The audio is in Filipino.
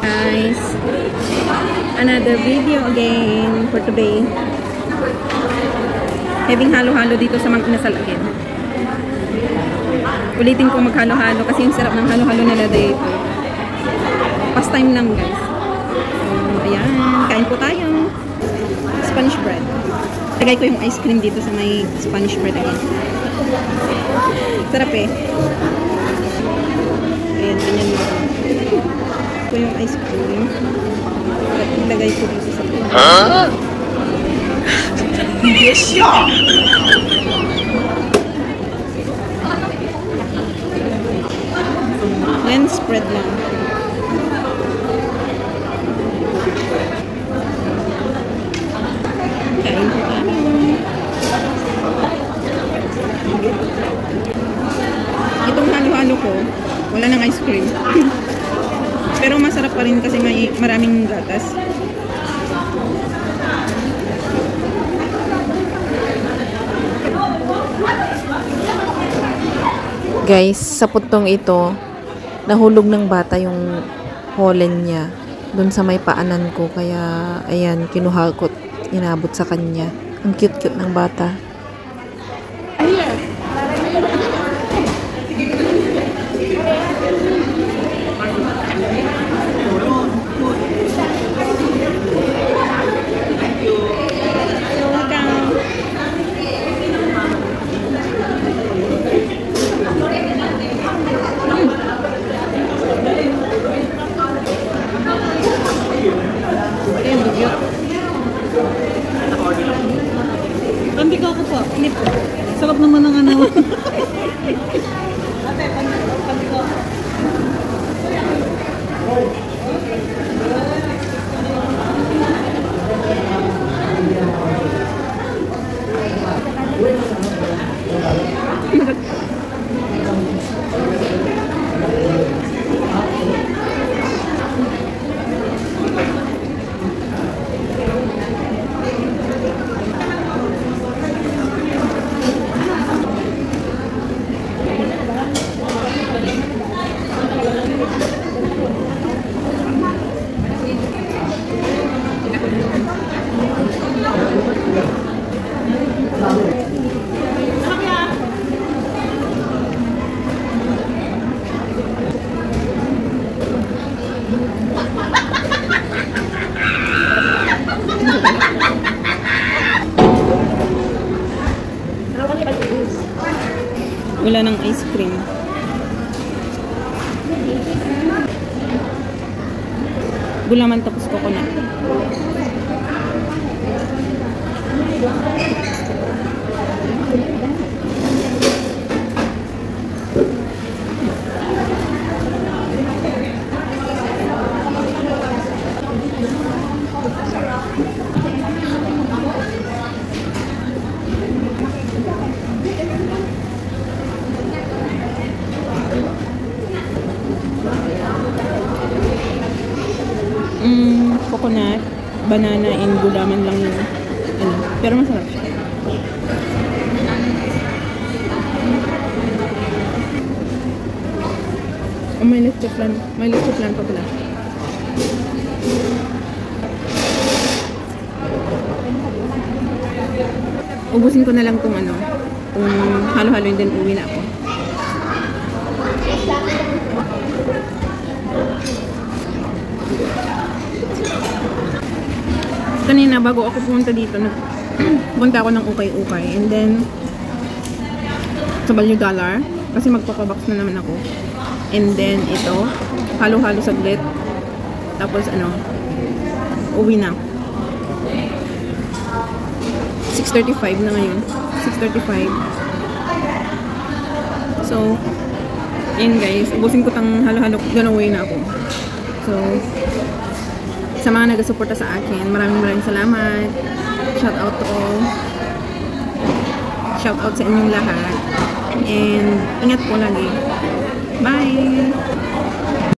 Guys, another video again for today. Having halo-halo dito sa Mang Inasal again. Ulitin ko maghalo-halo kasi yung sarap ng halo-halo nila dito. Past time lang guys. So, ayan. Kain po tayo. Spanish bread. Lagay ko yung ice cream dito sa may Spanish bread again. Sarap eh. Ayan, ganyan mo. Ito yung ice cream. Lagay ko dito sa bread. Huh? Yes, yeah! Then spread lang. Kain po tayo. Itong halo-halo ko, wala nang ice cream. Pero masarap pa rin kasi may maraming gatas. Guys, sa puntong ito, nahulog ng bata yung holen niya doon sa may paanan ko. Kaya, ayan, kinuha ko, inabot sa kanya. Ang cute-cute ng bata. Hindi ka ako po. Sarap naman ng ano. Ate, pandi ko. Wala ng ice cream. Gulaman tapos coconut. Coconut, banana, and gulaman lang yun. Ano, pero masarap siya. Oh, may leche plan. May leche plan pa pala. Ubusin ko na lang kung ano. Kung halo-halo din uwi na ako. Kanina bago ako pumunta dito, punta ako ng ukay-ukay, and then sa Value Dollar kasi magpapabox na naman ako, and then ito halo-halo saglit, tapos ano, uwi na. 6:35 na ngayon, 6:35. So yun guys, ubusin ko tang halo-halo, uwi na ako. So sa mga nag-suporta sa akin, maraming salamat. Shout out to all. Shout out sa inyong lahat. And ingat po lagi. Bye!